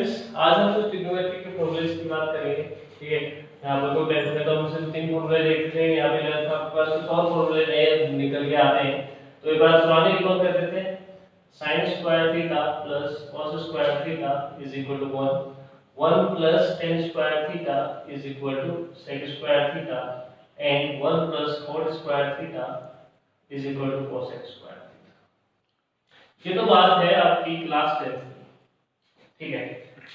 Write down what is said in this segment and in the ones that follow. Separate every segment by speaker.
Speaker 1: Friends, आज हम कुछ ट्रिग्नोमेट्री के फॉर्मूलेस की बात करेंगे। ठीक है, यहाँ पर तो 10th में तो हम सिर्फ 3 फॉर्मूले देखते थे, यहाँ पे 11th में आपके पास कुछ और फॉर्मूले नए निकल के आते हैं। तो एक बार पुराने रिकॉल कर देते हैं। sin square theta plus cos square theta is equal to 1 plus tan square theta is equal to sec square theta and 1 plus cot square theta is equal to cosec square theta. ये तो बात है आपकी class 10th की। ठीक है,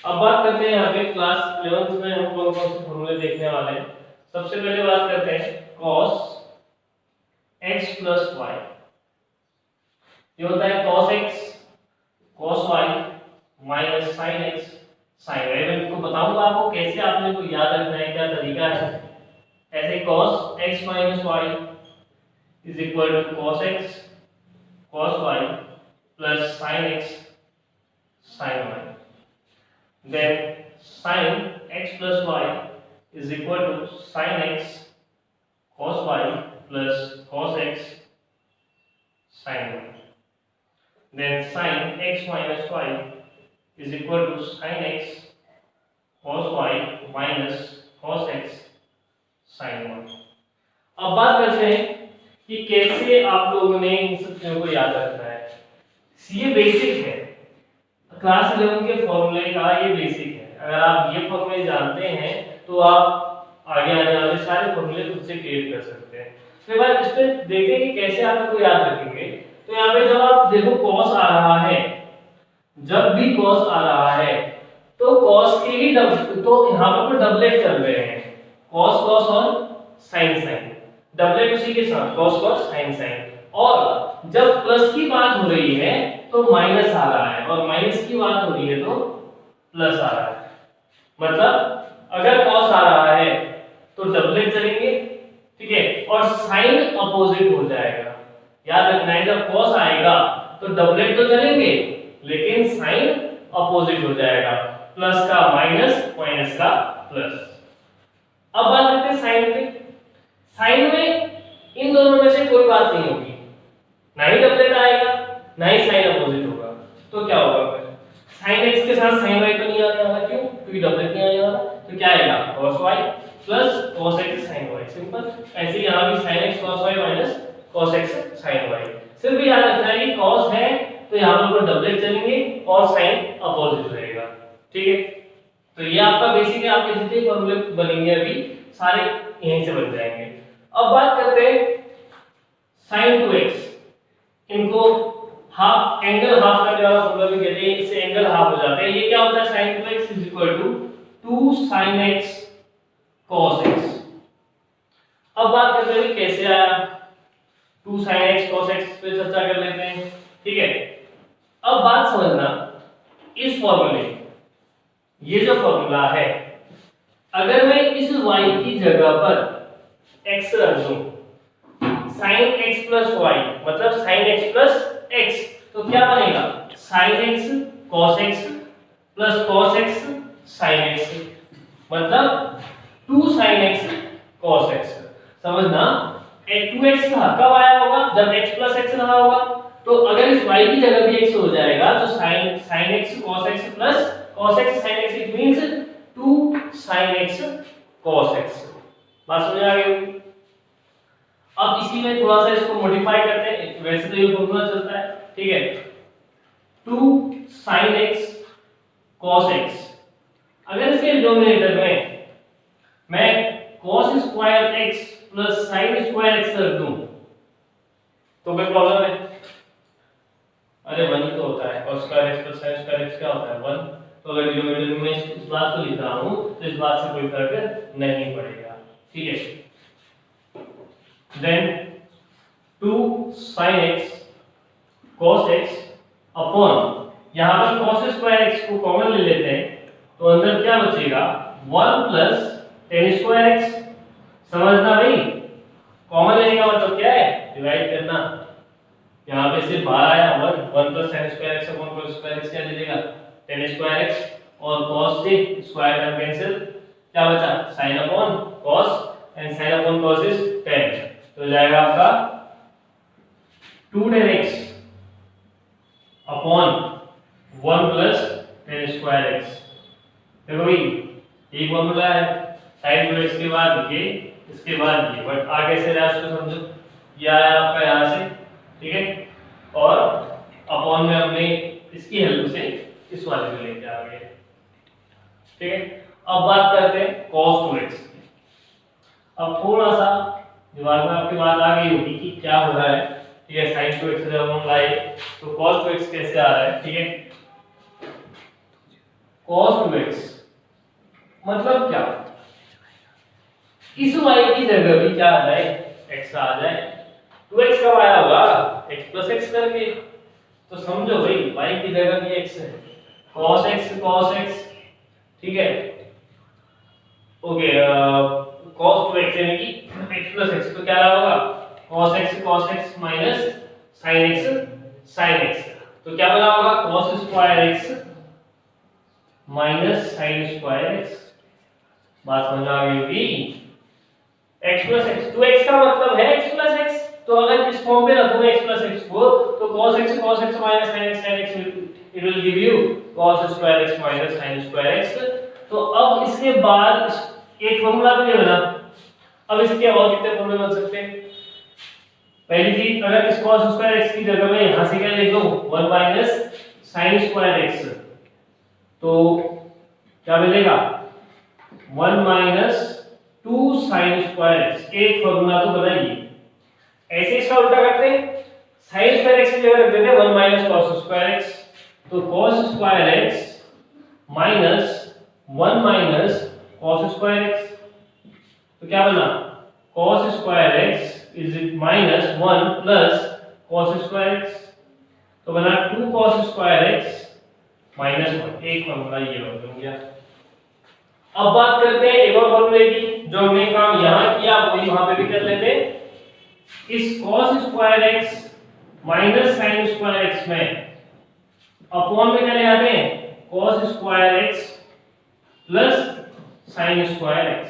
Speaker 1: अब बात करते हैं यहाँ पे क्लास 11th में हम कौन कौन से फॉर्मूले देखने वाले हैं। सबसे पहले बात करते हैं cos x प्लस y। ये होता है cos x cos y minus sin x sin y। मैं इनको बताऊंगा आपको कैसे आपने को याद रखना है, क्या तरीका है। ऐसे cos x minus y is equal to cos x cos y plus sin x sin y। Then sin x plus y is equal to sin x cos y plus cos x sin y. Then sin x minus y is equal to sin x cos y minus cos x sin y. अब बात करते हैं कि कैसे आप लोगों ने इन सब चीजों को याद रखना है। ये बेसिक है, क्लास 11 के फॉर्मूले का ये बेसिक है। अगर आप ये फॉर्मूले जानते हैं तो आप आगे आने वाले सारे फॉर्मूले खुद से क्रिएट कर सकते हैं। तो एक बार इस पे देखें कि कैसे आप इनको याद रखेंगे। तो यहाँ पे जब आप देखो cos आ रहा है, जब भी cos आ रहा है तो cos के ही तो यहाँ पर डबलेट चल रहे हैं, cos cos और sin sin, डबलेट उसी के साथ cos cos sin sin। और जब प्लस की बात हो रही है तो माइनस आ रहा है, और माइनस की बात हो रही है तो प्लस आ रहा है। मतलब अगर cos आ रहा है तो डबलेट चलेंगे, ठीक है, और साइन अपोजिट हो जाएगा। याद रखना है, जब cos आएगा तो डबलेट तो चलेंगे लेकिन साइन अपोजिट हो जाएगा, प्लस का माइनस माइनस का प्लस। अब बात करते हैं साइन पे। साइन में इन दोनों में से कोई बात नहीं होगी, ना ही डबलेट आएगा ना ही साइन अपोजिट होगा। तो क्या होगा फिर, sin x के साथ sin y तो नहीं आने वाला, क्यों? क्योंकि डबलेट नहीं आने वाला। तो क्या आएगा, cos y plus cos x sin y। Simple. ऐसे ही यहां भी sin x cos y minus cos x sin y। सिर्फ याद रखना है कि cos है तो यहां पर डबलेट चलेंगे और sin अपोजिट रहेगा। ठीक है, तो ये आपका बेसिक है। आपके जितने फॉर्मूले बनेंगे अभी सारे यहीं से बन जाएंगे। अब बात करते हैं sin 2x। इनको हाफ एंगल हाफ करने वाला फॉर्मूला भी कहते हैं, इससे एंगल हाफ हो जाते हैं। ये क्या होता है, sin 2x is equal to 2 sin x cos x। अब बात करते हैं कैसे आया 2 sin x cos x पे चर्चा कर लेते हैं। ठीक है, अब बात समझना, इस फॉर्मूले, ये जो फॉर्मूला है, अगर मैं इस y की जगह पर x रख दूं, sin x plus y मतलब sin x plus x, तो क्या बनेगा, sin x cos x plus cos x sin x, मतलब 2 sin x cos x। समझना, 2x कब आया होगा, जब x plus x रहा होगा। तो अगर इस y की जगह भी x हो जाएगा तो sin x cos x plus cos x sin x, it means 2 sin x cos x। बात समझ आ गई। अब इसी में थोड़ा सा इसको मॉडिफाई करते हैं, वैसे तो ये फॉर्मूला चलता है। ठीक है, 2 sin x cos x, अगर इसके डिनोमिनेटर में मैं cos square x plus sin square x रख दूं तो कोई प्रॉब्लम है? अरे 1 ही तो होता है, cos square x plus sin square x क्या होता है, 1। तो अगर डिनोमिनेटर में इस बात को लिख रहा हूं तो इस बात से कोई फर्क नहीं पड़ेगा। ठीक है, then 2 sin x cos x upon, यहां पर cos स्क्वायर x को कॉमन ले लेते हैं तो अंदर क्या बचेगा, 1 प्लस tan स्क्वायर x। समझना भाई, कॉमन लेने का मतलब क्या है, डिवाइड करना। यहां पे सिर्फ बाहर आया 1 plus tan square x upon cos square x क्या दे देगा, tan स्क्वायर x, और cos से स्क्वायर टर्म कैंसिल, क्या बचा sin upon cos, and sin upon cos is tan। तो जाएगा आपका 2 tan x upon 1 plus tan square x देखो भाई एक फॉर्मूला है sin 2x के बाद ये, इसके बाद ये, बट आगे से रेस्ट को समझो, ये आया आपका यहाँ से, ठीक है, और अपॉन में हमने इसकी हेल्प से इस वाले को लेके आ गए, ठीक है। अब बात करते हैं cos 2x की। अब थोड़ा सा दिमाग में आपकी बात आ गई होगी कि क्या हो रहा है, ठीक है। sin 2x से जब हम लाए तो cos 2x कैसे आ रहा है, ठीक है। cos 2x मतलब क्या, इस y की जगह भी क्या आ जाए, x आ जाए। 2x कब आया होगा, x plus x करके, तो समझो भाई y की जगह भी x है, cos x, ठीक है, ओके। cos 2x यानी कि x plus x, तो क्या रहा होगा cos x minus sin x, तो क्या बना होगा cos square x minus sin square x। बात समझ आ गई होगी। x plus x, 2x का मतलब है x plus x, तो अगर इस फॉर्म पे रखोगे x plus x को, तो cos x minus sin x it will give you cos square x minus sin square x। तो अब इसके बाद एक फॉर्मूला तो ये बना, अब इसके और कितने फॉर्मूले बन सकते हैं। पहली चीज, अगर इस cos square x की जगह में यहां से क्या लिख दो 1 minus sin square x, तो क्या मिलेगा 1 minus 2 sin square x। एक फॉर्मूला तो बनाइए। ऐसे इसका उल्टा करते हैं, sin square x की जगह रख देते हैं 1 minus cos square x, तो cos square x minus 1 minus cos square x, तो क्या बना cos square x is minus 1 plus cos square x, तो बना 2 cos square x minus 1। एक फॉर्मूला ये बन गया। अब बात करते हैं एक और फॉर्मूले की, जो हमने काम यहां किया वही वहां पे भी कर लेते हैं। इस cos square x minus sin square x में अपॉन में चले जाते हैं cos square x plus sin square x।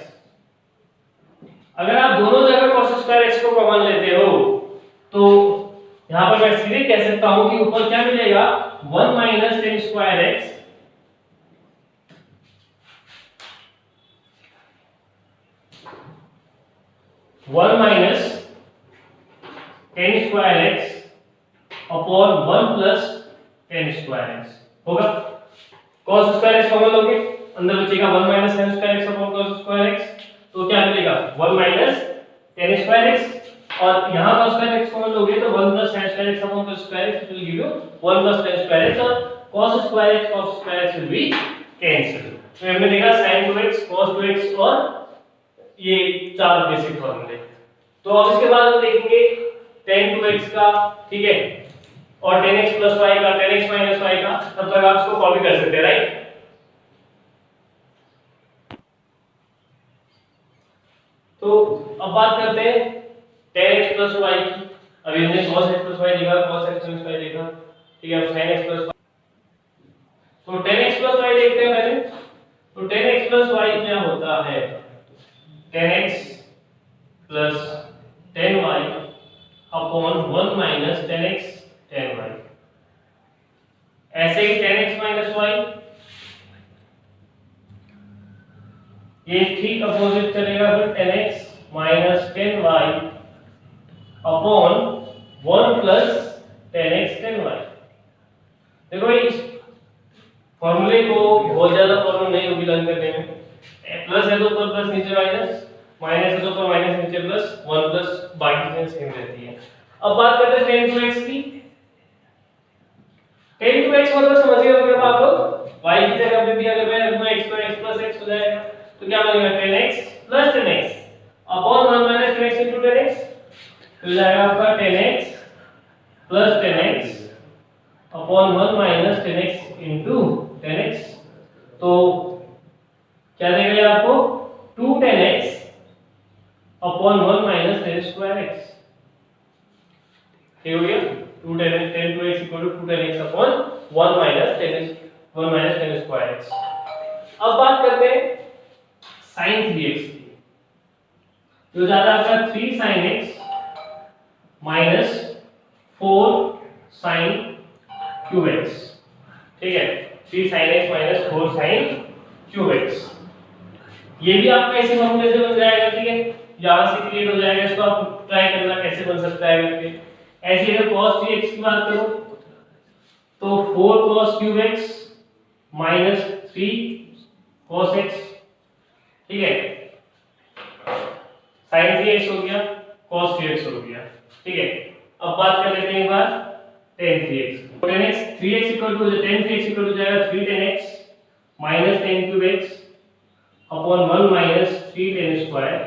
Speaker 1: अगर आप दोनों जगह cos square x को कॉमन लेते हो, तो यहां पर मैं सीधे कह सकता हूं कि ऊपर क्या मिलेगा 1 minus tan square x upon 1 plus tan square x होगा। cos square x कॉमन लोगे, अंदर बचेगा 1 minus tan square x upon cos square x, तो क्या मिलेगा 1 minus tan square x, और यहां cos square x कॉमन लोगे तो 1 plus tan square x upon cos square x will give you 1 plus tan square x, और cos square x will be cancel। तो हमने देखा sin 2x cos 2x और ये चार बेसिक फॉर्मूले। तो अब इसके बाद हम देखेंगे tan 2x का, ठीक है, और tan x plus y का, tan x minus y का। तब तक आप इसको कॉपी कर सकते हैं, राइट। तो अब बात करते हैं tan x plus y की। अभी हमने cos x plus y देखा, cos x minus y देखा, ठीक है। अब sin x plus y, तो tan x plus y देखते हैं पहले। तो tan x plus y क्या होता है, tan x plus tan y upon 1 minus tan x tan y। ऐसे ही tan x minus y ये ठीक अपोजिट चलेगा, फिर tan x minus tan y upon 1 plus tan x tan y। देखो इस फॉर्मूले को बहुत ज्यादा प्रॉब्लम नहीं होगी लर्न करने में। प्लस है तो ऊपर प्लस, नीचे माइनस, माइनस है तो ऊपर माइनस, नीचे प्लस, 1 प्लस बाकी चीजें सेम रहती है। अब बात करते हैं tan 2x की। tan 2x मतलब समझ गए होंगे आप लोग, y की जगह पे भी अगर मैं रखूं x तो x plus x हो जाएगा, तो क्या बनेगा tan x plus tan x upon 1 minus tan x into tan x, हो जाएगा आपका tan x plus tan x upon 1 minus tan x into tan x। तो क्या देगा ये आपको 2 tan x upon 1 minus tan square x, ठीक हो गया। 2 tan 2x equal to 2 tan x upon 1 minus tan square x। अब बात करते हैं sin 3x की, जो जाता है आपका 3 sin x minus 4 sin cube x, ठीक है। 3 sin x minus 4 sin cube x. ये भी आपका ऐसे फॉर्मूले से बन जाएगा, ठीक है, यहां से क्रिएट हो जाएगा। इसको आप ट्राई करना कैसे बन सकता है करके। ऐसे अगर cos 3x की बात करो तो 4 cos cube x minus 3 cos x, ठीक है, sin 3x हो गया, cos 3x हो गया, ठीक है। अब बात कर लेते हैं एक बार tan 3x। tan x 3x equal to tan 3x equal to जाएगा 3 tan x minus tan cube x upon 1 minus 3 tan square,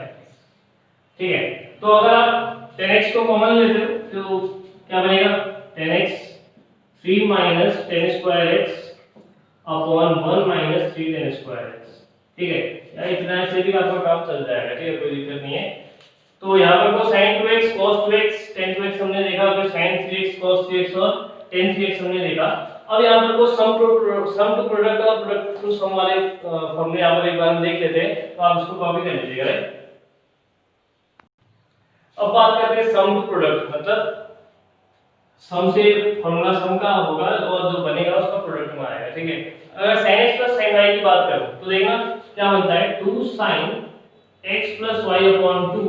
Speaker 1: ठीक है। तो अगर आप tan x को कॉमन लेते हो तो क्या बनेगा, tan x 3 minus tan square x upon 1 minus 3 tan square x, ठीक है। यार इतना से भी आपका काम चल जाएगा, ठीक है, कोई दिक्कत नहीं है। तो यहाँ पर को sin 2x cos 2x tan 2x हमने देखा, फिर sin 3x cos 3x और tan 3x हमने देखा। अब यहाँ पर को सम टू प्रोडक्ट और प्रोडक्ट टू सम वाले हमने यहाँ पर एक बार देख लेते हैं, तो आप इसको कॉपी कर लीजिएगा, राइट। अब बात करते हैं सम टू प्रोडक्ट, मतलब सम से फॉर्मूला सम का होगा और जो बनेगा उसका प्रोडक्ट में आएगा, ठीक है। अगर sin x plus sin y की बात करूं तो देखना क्या बनता है, 2 sin x plus y upon 2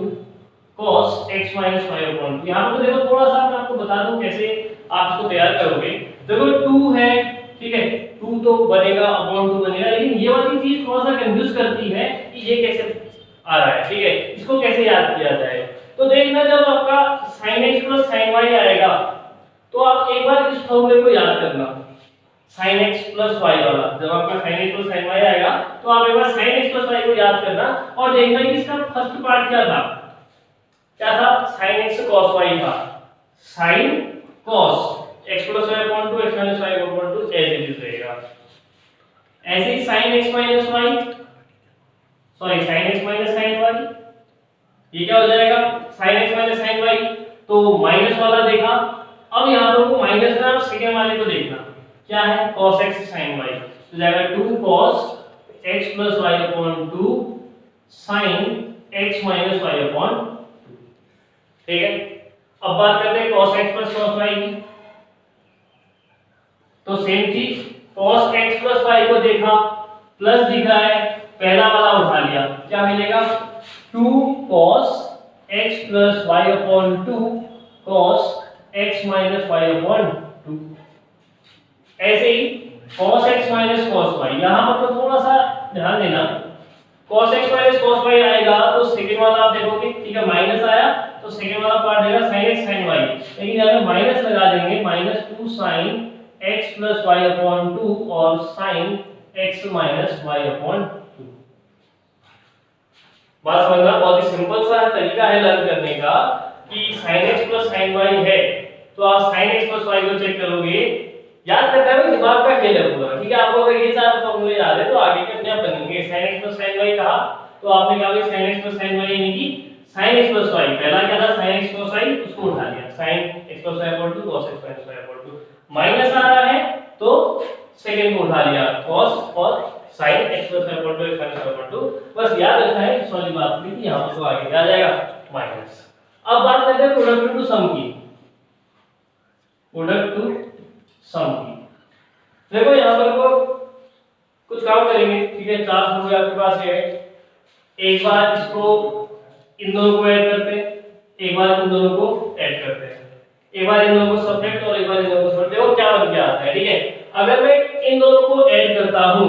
Speaker 1: cos x minus y upon 2। यहां पर देखो थोड़ा सा मैं आपको बता दूं कैसे आप इसको तैयार करोगे। देखो 2 है, ठीक है, 2 तो बनेगा अपॉन 2 बनेगा, लेकिन ये वाली चीज थोड़ा सा कंफ्यूज करती है कि ये कैसे आ रहा है, ठीक है, इसको कैसे याद किया जाए। तो देखना जब आपका sin x plus sin y आएगा तो आप एक बार इस फॉर्मूले को याद करना, sin x plus y वाला। जब आपका sin x plus sin y आएगा तो आप एक बार sin x plus y को याद करना और देखना कि इसका फर्स्ट पार्ट क्या था, sin x cos y था, sin cos x plus y upon 2 x minus y upon 2 as it is रहेगा। ऐसे ही sin x minus y, sorry sin x minus sin y, ये क्या हो जाएगा, sin x minus sin y। तो minus वाला देखा, अब यहाँ पर को माइनस में आप सेकंड वाले को देखना क्या है, cos x sin y, तो जाएगा 2 cos x plus y upon 2 sin x minus y upon 2, ठीक है। अब बात करते हैं cos x plus cos y की, तो सेम चीज cos x plus y को देखा, प्लस दिख रहा है, पहला वाला उठा लिया, क्या मिलेगा, 2 cos x plus y upon 2 cos x minus y upon 2। ऐसे ही cos x minus cos y, यहां पर तो थोड़ा सा ध्यान देना, cos x minus cos y आएगा तो सेकंड वाला आप देखोगे, ठीक है, माइनस आया तो सेकंड वाला पार्ट देगा sin x sin y, लेकिन यहां पे माइनस लगा देंगे, -2 sin x plus y upon 2 और sin x minus y upon 2। बात समझना, बहुत ही सिंपल सा तरीका है लर्न करने का कि sin x plus sin y है तो आप sin x plus y को चेक करोगे, याद करना है, दिमाग का खेल है पूरा, ठीक है। आपको अगर ये चार फॉर्मूले याद है तो आगे के अपने आप बनेंगे। sin x plus sin y कहा तो आपने कहा कि sin x plus sin y यानी कि sin x plus y, पहला क्या था sin x plus y, उसको उठा लिया, sin x plus y upon 2 cos x minus y upon 2, minus आ रहा है तो सेकंड को उठा लिया cos और sin x plus y upon 2 x minus y upon 2। बस याद रखना है इस वाली बात में कि यहां पर तो आगे क्या आ जाएगा, माइनस। अब बात करते हैं प्रोडक्ट टू सम की, प्रोडक्ट टू सम की। देखो यहां पर को कुछ काम करेंगे, ठीक है, चार फॉर्मूले आपके पास है, एक बार इसको इन दोनों को ऐड करते हैं, एक बार इन दोनों को ऐड करते हैं, एक बार इन दोनों को सब्ट्रैक्ट और एक बार इन दोनों को सब्ट्रैक्ट। देखो क्या बन के आता है, ठीक है। अगर मैं इन दोनों को ऐड करता हूं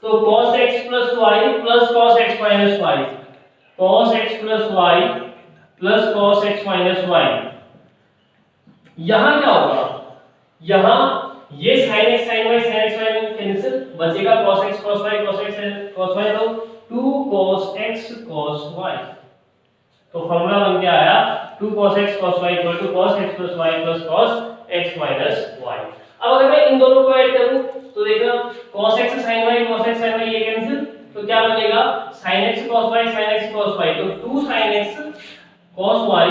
Speaker 1: तो cos x plus y plus cos x minus y, cos x plus y plus cos x minus y, यहां क्या होगा, यहां ये sin x sin y cancel, बचेगा cos x cos y cos x cos y, तो 2 cos x cos y, तो formula बन के आया 2 cos x cos y equal to cos x plus y plus cos x minus y। अब अगर मैं इन दोनों को ऐड करूं तो देखना cos x sin y ये कैंसिल, तो क्या बनेगा sin x cos y तो 2 sin x cos y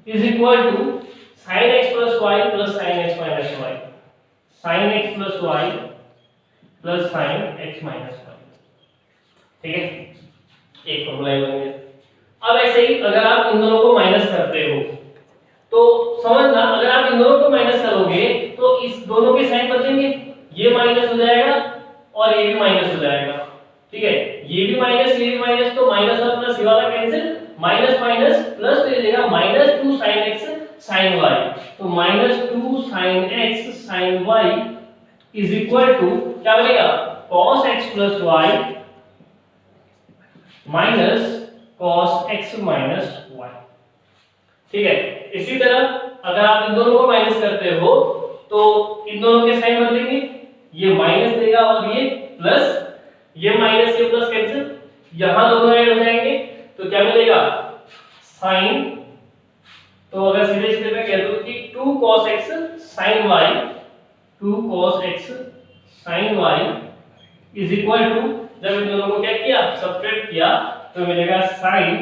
Speaker 1: is equal to sin x plus y plus sin x minus y, sin x plus y plus sin x minus y, ठीक है, एक formula बन गया। अब ऐसे ही अगर आप इन दोनों को माइनस करते हो तो समझना, अगर आप इन दोनों को माइनस करोगे तो इस दोनों के साइन बचेंगे, ये माइनस हो जाएगा और ये भी माइनस हो जाएगा, ठीक है। ये भी माइनस, ये भी माइनस, तो माइनस और प्लस ये वाला कैंसिल, माइनस माइनस प्लस, तो ये देगा -2 sin x sin y, तो -2 sin x sin y is equal to क्या बनेगा, cos x plus y minus cos x minus y, ठीक है। इसी तरह अगर आप इन दोनों को माइनस करते हो तो इन दोनों के साइन बदलेंगे, ये माइनस देगा और ये प्लस, ये माइनस ये प्लस कैंसिल, यहां दोनों ऐड हो जाएंगे तो क्या मिलेगा साइन, तो अगर सीधे सीधे मैं कह दूं कि 2 cos x sin y, 2 cos x sin y is equal to, जब इन दोनों को क्या किया सब्ट्रैक्ट किया तो मिलेगा sin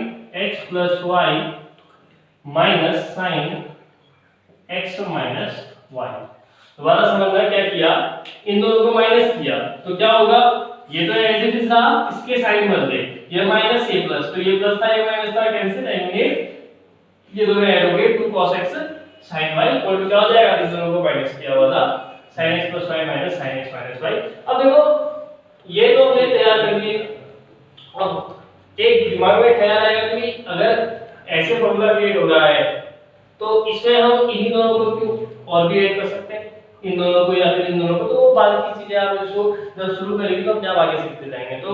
Speaker 1: x plus y minus sin x minus y। दोबारा समझना क्या किया, इन दोनों को माइनस किया तो क्या होगा, ये तो एज इट इज था, इसके साइन बदले, ये माइनस ये प्लस, तो ये प्लस था ये माइनस था कैंसिल, ये दोनों ऐड हो गए 2 cos x sin y equal to क्या हो जाएगा, इन दोनों को माइनस किया हुआ था sin x plus y minus sin x minus y। अब देखो ये तो हमने तैयार कर लिए, अब एक दिमाग में ख्याल आएगा कि अगर ऐसे फॉर्मूला क्रिएट हो रहा है तो इसमें हम इन्हीं दोनों को क्यों और भी ऐड कर सकते हैं, इन दोनों को या फिर इन दोनों को, तो वो बाद की चीजें आप इसको जब शुरू करेंगे तो अपने आप आगे सीखते जाएंगे। तो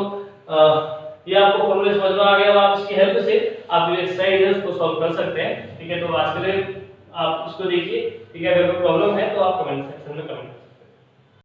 Speaker 1: ये आपको फॉर्मूले समझ में आ गया, आप इसकी हेल्प से आप ये एक्सरसाइजेस को सॉल्व कर सकते हैं, ठीक है। तो आज के लिए आप इसको देखिए, ठीक है। अगर कोई प्रॉब्लम है तो आप कमेंट सेक्शन में कमेंट